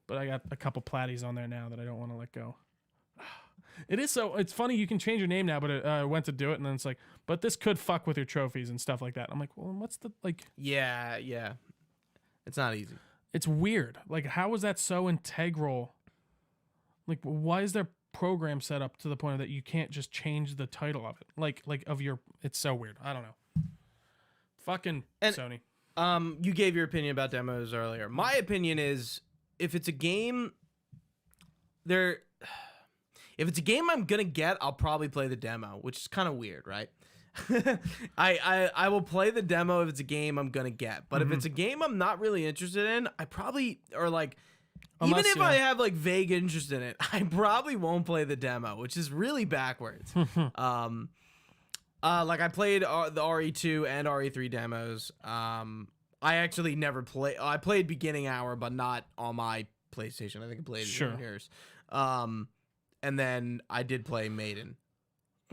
But I got a couple platties on there now that I don't want to let go. It's funny, you can change your name now, but I went to do it, and then it's like, but this could fuck with your trophies and stuff like that. I'm like, well, what's the like? Yeah, it's not easy. It's weird. Like, how is that so integral? Like, why is their program set up to the point that you can't just change the title of it? Like of your, it's so weird. I don't know. Fucking Sony. You gave your opinion about demos earlier. My opinion is if it's a game I'm gonna get, I'll probably play the demo, which is kind of weird, right? I will play the demo if it's a game I'm gonna get, but if it's a game I'm not really interested in, I probably even if I have like vague interest in it, I probably won't play the demo, which is really backwards. Like I played the RE2 and RE3 demos. I actually never played. I played Beginning Hour, but not on my PlayStation. I think I played it in yours. And then I did play Maiden.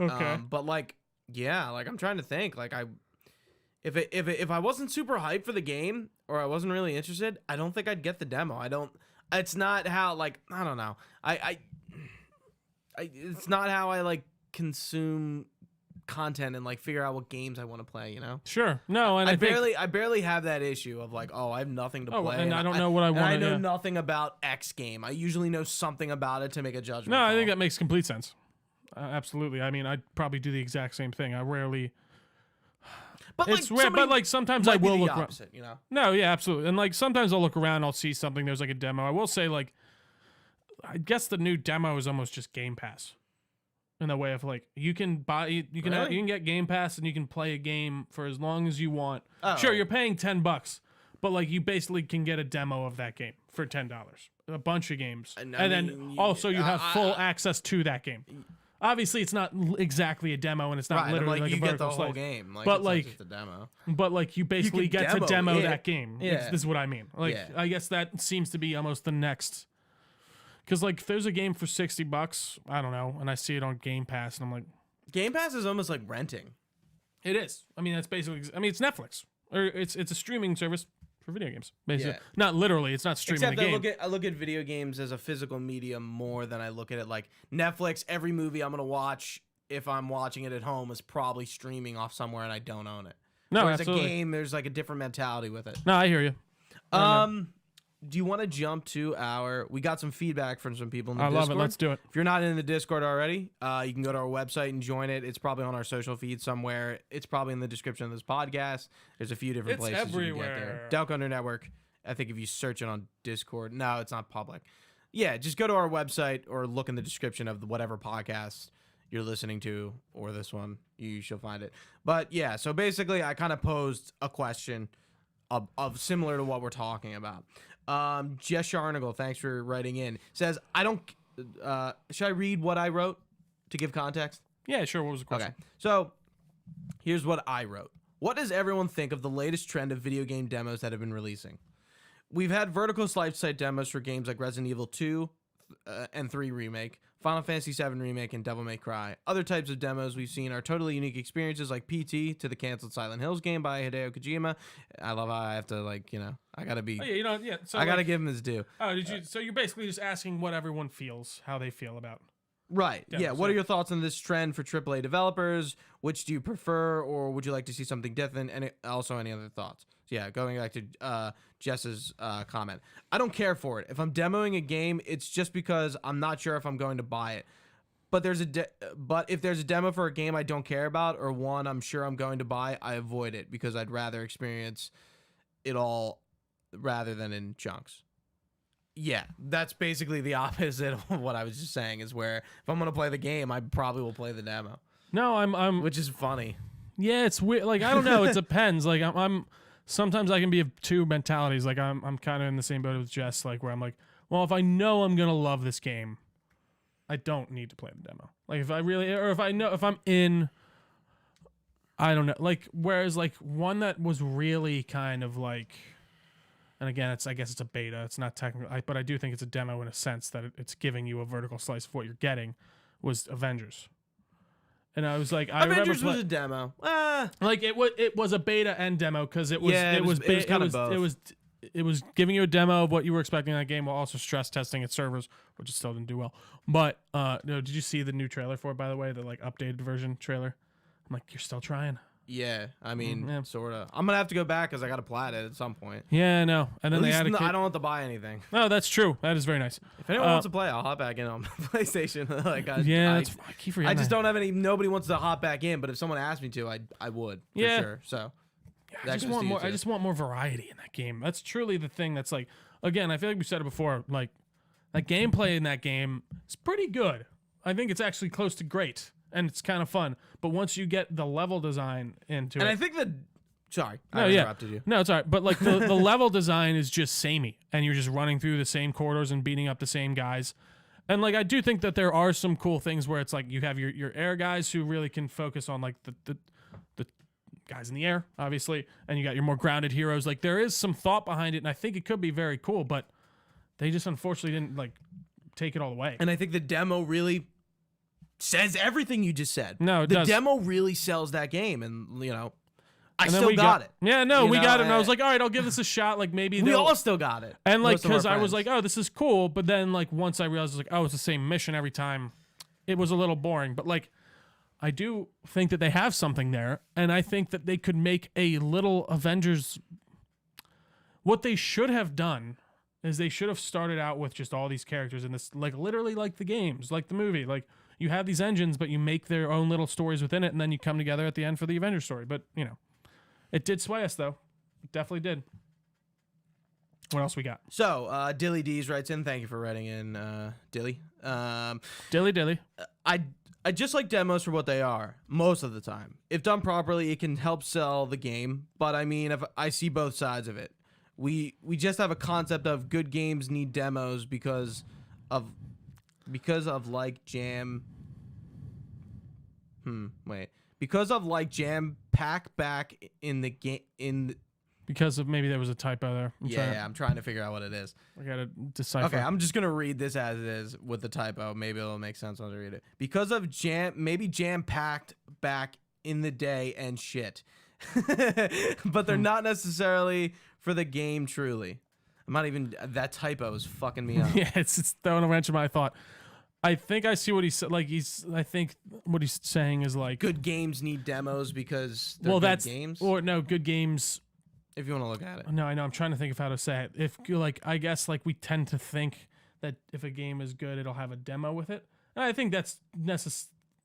Okay. But like, yeah, like I'm trying to think. Like if I wasn't super hyped for the game or I wasn't really interested, I don't think I'd get the demo. It's not how like I don't know. It's not how I like consume content and like figure out what games I want to play, Sure. No, and I barely have that issue of like, oh, I have nothing to play and I don't know what I want. I know nothing about X game. I usually know something about it to make a judgment. No, I think that makes complete sense. Absolutely. I mean, I'd probably do the exact same thing. I rarely. But it's rare, but like sometimes I will look opposite, around. No, yeah, absolutely. And like sometimes I'll look around, I'll see something. There's like a demo. I will say like, I guess the new demo is almost just Game Pass. In the way of like you can get Game Pass and you can play a game for as long as you want. Oh. Sure, you're paying $10, but like you basically can get a demo of that game for $10, a bunch of games, And then also you have full access to that game. Obviously, it's not exactly a demo, and it's not literally like you a get the vertical whole slice. game, like, But it's like not just a demo. But like you basically get to demo that game. Yeah. This is what I mean. Like Yeah. I guess that seems to be almost the next. Because like if there's a game for $60, I don't know, and I see it on Game Pass, and I'm like, Game Pass is almost like renting. it is. I mean, that's basically. I mean, it's Netflix, or it's a streaming service for video games. Basically, Yeah. not literally. It's not streaming Except the game. I look at video games as a physical medium more than I look at it like Netflix. Every movie I'm gonna watch, if I'm watching it at home, is probably streaming off somewhere, and I don't own it. No, Whereas absolutely. a game, there's like a different mentality with it. No, I hear you. Do you want to jump to we got some feedback from some people in the I Discord. love it. Let's do it. If you're not in the Discord already, you can go to our website and join it. It's probably on our social feed somewhere. It's probably in the description of this podcast. There's a few different It's places you can get everywhere. there. Delco Under Network. I think if you search it on Discord, no, it's not public. Yeah, just go to our website or look in the description of whatever podcast you're listening to, or this one. You shall find it. But yeah, so basically, I kind of posed a question of similar to what we're talking about. Jess Sharnagle, thanks for writing in, says, I don't, should I read what I wrote to give context? Yeah, sure. What was the question? Okay. So here's what I wrote. What does everyone think of the latest trend of video game demos that have been releasing? We've had vertical slice type demos for games like Resident Evil 2 and 3 Remake, Final Fantasy 7 Remake, and Devil May Cry. Other types of demos we've seen are totally unique experiences like PT to the canceled Silent Hills game by Hideo Kojima. I love how I have to, like, I gotta be. Oh, yeah, you know, yeah. So I gotta give him his due. Oh, did you? So you're basically just asking what everyone feels, how they feel about. Right. Yeah. What so- are your thoughts on this trend for AAA developers? Which do you prefer, or would you like to see something different? And also, any other thoughts? So yeah, going back to Jess's comment. I don't care for it. If I'm demoing a game, it's just because I'm not sure if I'm going to buy it. But if there's a demo for a game I don't care about, or one I'm sure I'm going to buy, I avoid it because I'd rather experience it all rather than in chunks. Yeah, that's basically the opposite of what I was just saying, is where if I'm going to play the game, I probably will play the demo. No, I'm Which is funny. Yeah, it's weird. Like, I don't know. It depends. Like, I'm sometimes I can be of two mentalities. Like, I'm kind of in the same boat with Jess, like, where I'm like, well, if I know I'm going to love this game, I don't need to play the demo. Like, if I really, or if I know, if I'm in, I don't know. Like, whereas, like, one that was really kind of like, and again, I guess it's a beta. It's not technical, but I do think it's a demo in a sense that it's giving you a vertical slice of what you're getting, was Avengers. And I was like, Avengers was a demo. Like it was a beta and demo because it was giving you a demo of what you were expecting in that game while also stress testing its servers, which it still didn't do well. But did you see the new trailer for it, by the way, the like updated version trailer? I'm like, you're still trying. Yeah, I mean, yeah. sort of. I'm gonna have to go back because I got to plat it at some point. Yeah, I know. And then At they least added. I don't have to buy anything. No, that's true. That is very nice. If anyone wants to play, I'll hop back in on PlayStation. Like, I keep forgetting. I just don't have any. Nobody wants to hop back in, but if someone asked me to, I would for sure. So I just want more. I just want more variety in that game. That's truly the thing. That's like, again, I feel like we said it before. Like, that gameplay in that game is pretty good. I think it's actually close to great, and it's kind of fun. But once you get the level design into it, I think that. Sorry, I interrupted you. No, it's all right. But like the level design is just samey, and you're just running through the same corridors and beating up the same guys. And like I do think that there are some cool things where it's like you have your air guys who really can focus on like the guys in the air, obviously, and you got your more grounded heroes. Like there is some thought behind it, and I think it could be very cool, but they just unfortunately didn't like take it all the way. And I think the demo really says everything you just said. No, the demo really sells that game, and I and still got it. Yeah, no, we got it, and I was like, all right, I'll give this a shot. Like maybe we all still got it, and like because I was like, oh, this is cool, but then like once I realized like, oh, it's the same mission every time, it was a little boring. But like, I do think that they have something there, and I think that they could make a little Avengers. What they should have done is they should have started out with just all these characters in this, like literally like the games, like the movie, like. You have these engines, but you make their own little stories within it, and then you come together at the end for the Avengers story. But, it did sway us, though. It definitely did. What else we got? So, Dilly D's writes in. Thank you for writing in, Dilly. Dilly. I just like demos for what they are, most of the time. If done properly, it can help sell the game. But, I mean, if I see both sides of it. we just have a concept of good games need demos because of like jam. Because of like jam pack back in the game Because of maybe there was a typo there. I'm trying to figure out what it is. I gotta decipher. Okay, I'm just gonna read this as it is with the typo. Maybe it'll make sense when I read it. Because of jam packed back in the day and shit, but they're not necessarily for the game. Truly, I'm not even. That typo is fucking me up. Yeah, it's throwing a wrench in my thought. I think I see what he said. Like I think what he's saying is like good games need demos because they're good games. Or no, good games. If you want to look at it. No, I know. I'm trying to think of how to say it. If like, I guess like we tend to think that if a game is good, it'll have a demo with it. And I think that's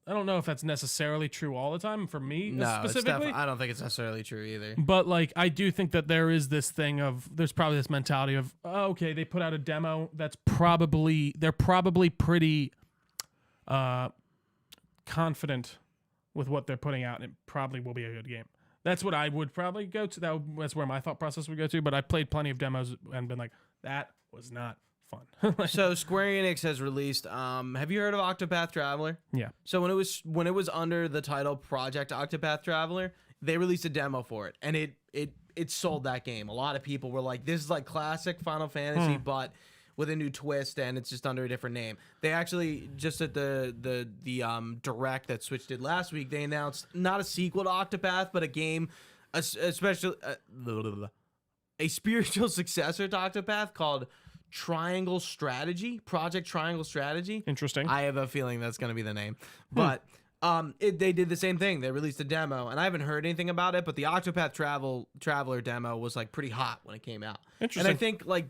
I don't know if that's necessarily true all the time for me specifically. I don't think it's necessarily true either. But like, I do think that there is this thing of there's probably this mentality of okay, they put out a demo they're probably pretty confident with what they're putting out, and it probably will be a good game. That's what I would probably go to. That's where my thought process would go to. But I played plenty of demos and been like, that was not fun. So Square Enix has released. Have you heard of Octopath Traveler? Yeah. So when it was under the title Project Octopath Traveler, they released a demo for it, and it sold that game. A lot of people were like, "This is like classic Final Fantasy, but with a new twist, and it's just under a different name." They actually just at the direct that Switch did last week, they announced not a sequel to Octopath, but a game, a spiritual successor to Octopath called Triangle Strategy, Project Triangle Strategy. Interesting. I have a feeling that's going to be the name, but they did the same thing. They released a demo, and I haven't heard anything about it, but the Octopath Traveler demo was like pretty hot when it came out. Interesting. And I think like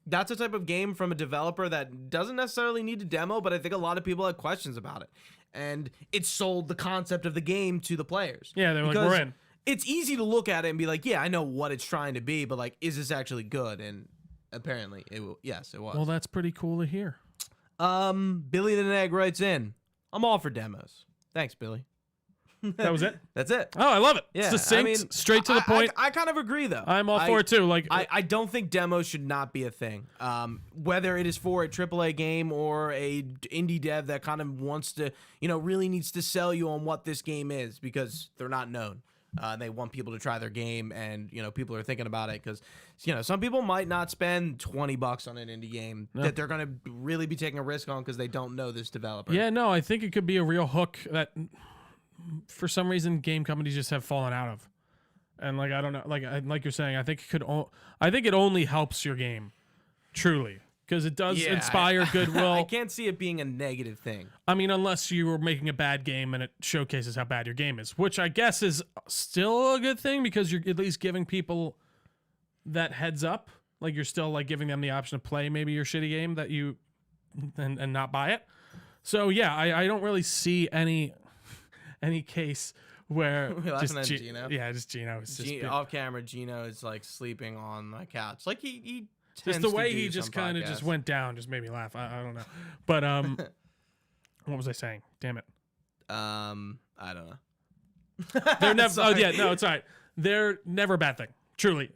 that's a type of game from a developer that doesn't necessarily need a demo, but I think a lot of people had questions about it. And it sold the concept of the game to the players. Yeah, they were like, we're in. It's easy to look at it and be like, yeah, I know what it's trying to be, but like, is this actually good? And apparently, yes, it was. Well, that's pretty cool to hear. Billy the Neg writes in, I'm all for demos. Thanks, Billy. That was it? That's it. Oh, I love it. Yeah, It's succinct, straight to the point. I kind of agree, though. I'm all for it, too. Like, I don't think demos should not be a thing. Whether it is for a AAA game or a indie dev that kind of wants to, really needs to sell you on what this game is because they're not known. They want people to try their game, and people are thinking about it because some people might not spend $20 on an indie game that they're going to really be taking a risk on because they don't know this developer. Yeah, no, I think it could be a real hook that for some reason game companies just have fallen out of. And like, I don't know, like you're saying, I think it only helps your game truly because it does inspire goodwill. I can't see it being a negative thing. I mean, unless you were making a bad game and it showcases how bad your game is, which I guess is still a good thing because you're at least giving people that heads up. Like you're still like giving them the option to play maybe your shitty game that you and not buy it. So yeah, I don't really see any case where just Gino. Yeah, just Gino. It's just off camera. Gino is like sleeping on the couch. Like he just the way he just kind of just went down just made me laugh. I don't know, but what was I saying? Damn it. I don't know. They're never. Oh yeah, no, it's all right. They're never a bad thing. Truly,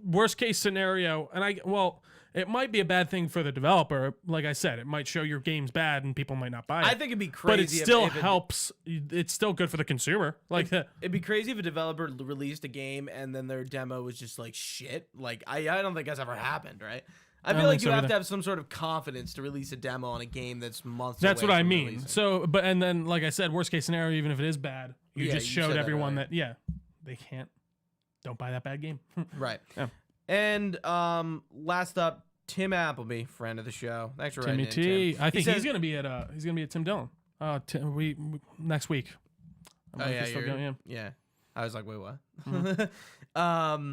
worst case scenario, and it might be a bad thing for the developer. Like I said, it might show your game's bad and people might not buy it. I think it'd be crazy, but it still helps. It's still good for the consumer. Like it'd be crazy if a developer released a game and then their demo was just like shit. Like I don't think that's ever happened, right? I feel like you have to have some sort of confidence to release a demo on a game that's months. That's away what I from mean. releasing. So, and then like I said, worst case scenario, even if it is bad, you just showed everyone that they can't. Don't buy that bad game. Right. Yeah. And last up, Tim Appleby, friend of the show. Thanks for writing in, Tim. I think he's gonna be at Tim Dillon. We next week. Yeah. I was like, wait, what? Mm-hmm.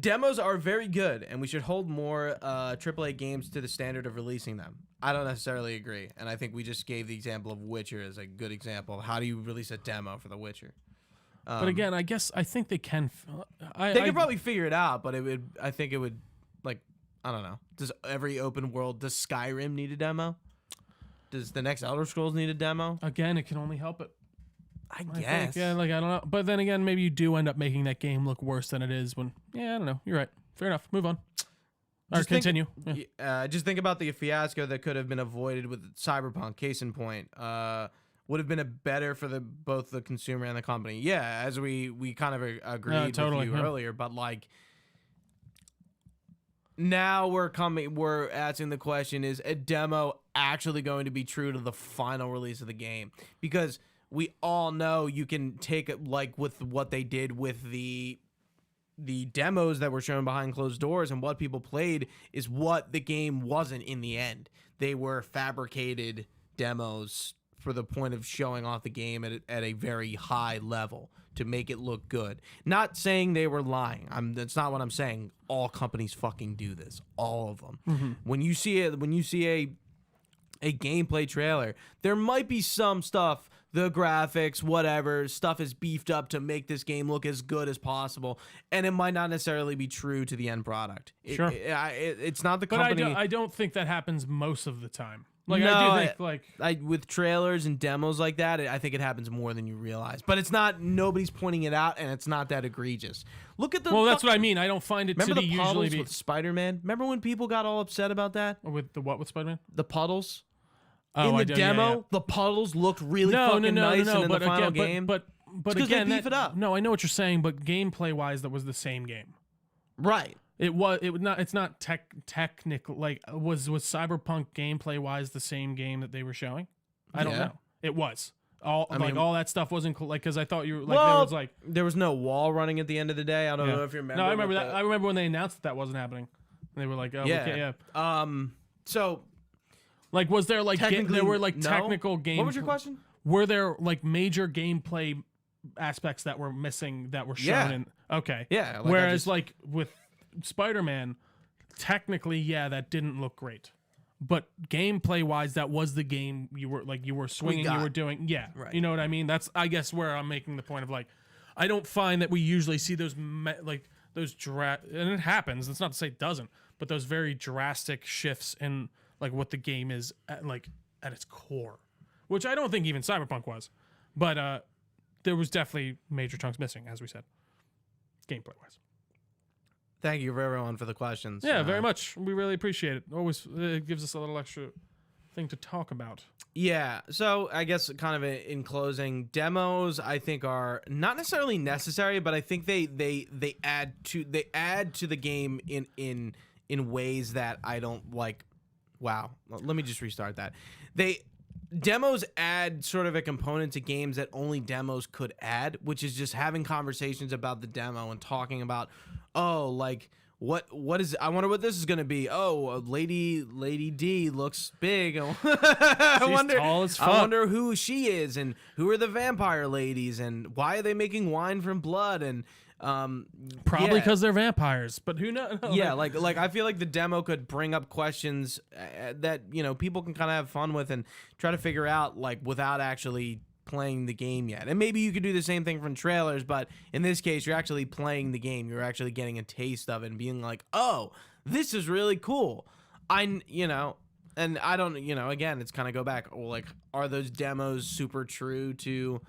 Demos are very good, and we should hold more AAA games to the standard of releasing them. I don't necessarily agree, and I think we just gave the example of Witcher as a good example of how do you release a demo for The Witcher. But again, I think they can. They could probably figure it out, but I think it would, like, I don't know. Does every open world, does Skyrim need a demo? Does the next Elder Scrolls need a demo? Again, it can only help it. I guess. I don't know. But then again, maybe you do end up making that game look worse than it is when. Yeah, I don't know. You're right. Fair enough. Move on. Or continue. Just think about the fiasco that could have been avoided with Cyberpunk. Case in point, would have been better for both the consumer and the company. Yeah, as we kind of agreed with you earlier, but like now we're asking the question: is a demo actually going to be true to the final release of the game? Because we all know you can take it like with what they did with the demos that were shown behind closed doors, and what people played is what the game wasn't in the end. They were fabricated demos for the point of showing off the game at a very high level to make it look good. Not saying they were lying. That's not what I'm saying. All companies fucking do this. All of them. Mm-hmm. When you see a gameplay trailer, there might be some stuff, the graphics, whatever, stuff is beefed up to make this game look as good as possible, and it might not necessarily be true to the end product. Sure. It's not the company. But I don't think that happens most of the time. Like, no, I do think, like... with trailers and demos like that, I think it happens more than you realize. But it's not, nobody's pointing it out, and it's not that egregious. Look at the... Well, that's what I mean. I don't find it to be usually... Remember the puddles with Spider-Man? Remember when people got all upset about that? With the what with Spider-Man? The puddles. In the demo, the puddles looked really fucking nice, and in the final game... But again, they beef it up. No, I know what you're saying, but gameplay-wise, that was the same game. Right. It's not technical. Like, was Cyberpunk gameplay wise the same game that they were showing? I don't know. It was all that stuff wasn't like, because I thought you were like, there was no wall running at the end of the day. I don't know if you remember. No, I remember that. I remember when they announced that wasn't happening. And they were like, oh, yeah. So, like, was there like there were like technical game? What was your question? Were there like major gameplay aspects that were missing that were shown? Okay. Yeah. Whereas like with Spider-Man, technically, that didn't look great, but gameplay wise, that was the game you were swinging, you were doing, right. You know what I mean? That's, I guess, where I'm making the point of, like, I don't find that we usually see those and it happens. That's not to say it doesn't, but those very drastic shifts in like what the game is at its core, which I don't think even Cyberpunk was, but there was definitely major chunks missing, as we said, gameplay wise. Thank you for everyone for the questions. Yeah, very much. We really appreciate it. Always it gives us a little extra thing to talk about. Yeah. So I guess kind of in closing, demos I think are not necessarily necessary, but I think they add to the game in ways that I don't like. Wow. Let me just restart that. Demos add sort of a component to games that only demos could add, which is just having conversations about the demo and talking about, like what is, I wonder what this is going to be. Oh, Lady D looks big. I wonder who she is, and who are the vampire ladies, and why are they making wine from blood, and probably because they're vampires, but who knows? Yeah, like I feel like the demo could bring up questions that people can kind of have fun with and try to figure out, like, without actually playing the game yet. And maybe you could do the same thing from trailers, but in this case, you're actually playing the game. You're actually getting a taste of it and being like, oh, this is really cool. And I don't, again, it's kind of go back. Well, like, are those demos super true to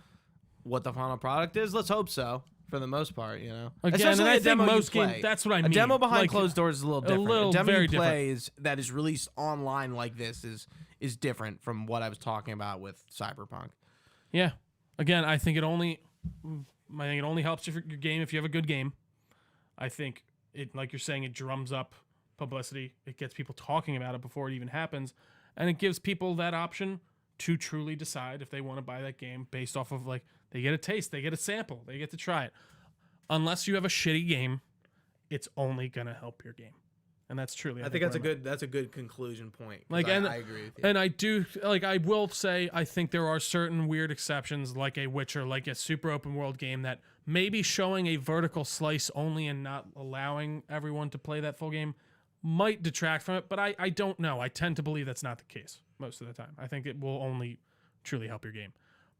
what the final product is? Let's hope so. For the most part, Again, and I think most games, that's what I mean. A demo behind closed doors is a little different. A demo very you play that is released online like this is different from what I was talking about with Cyberpunk. Yeah. Again, I think it only helps your game if you have a good game. I think it, like you're saying, it drums up publicity. It gets people talking about it before it even happens, and it gives people that option to truly decide if they want to buy that game based off of, like, they get a taste, they get a sample, they get to try it. Unless you have a shitty game, it's only gonna help your game, and that's truly. I think that's a good conclusion point. Like, I agree with you. And I do, like, I will say, I think there are certain weird exceptions, like a Witcher, like a super open world game that maybe showing a vertical slice only and not allowing everyone to play that full game might detract from it. But I don't know. I tend to believe that's not the case most of the time. I think it will only truly help your game.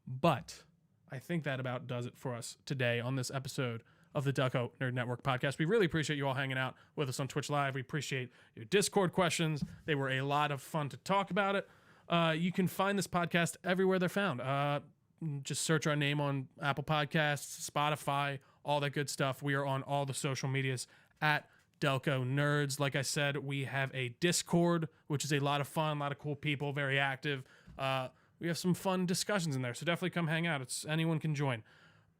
But I think that about does it for us today on this episode of the Delco Nerd Network podcast. We really appreciate you all hanging out with us on Twitch Live. We appreciate your Discord questions. They were a lot of fun to talk about it. You can find this podcast everywhere they're found. Just search our name on Apple Podcasts, Spotify, all that good stuff. We are on all the social medias at Delco Nerds. Like I said, we have a Discord, which is a lot of fun, a lot of cool people, very active. We have some fun discussions in there, so definitely come hang out. Anyone can join.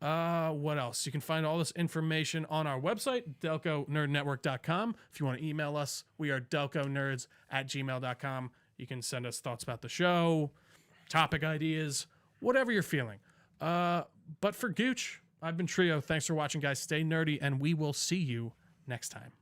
What else? You can find all this information on our website, delconerdnetwork.com. If you want to email us, we are delconerds@gmail.com. You can send us thoughts about the show, topic ideas, whatever you're feeling. But for Gooch, I've been Trio. Thanks for watching, guys. Stay nerdy, and we will see you next time.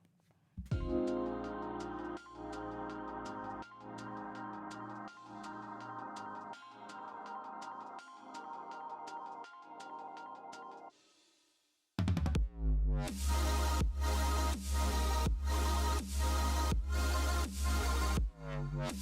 Right.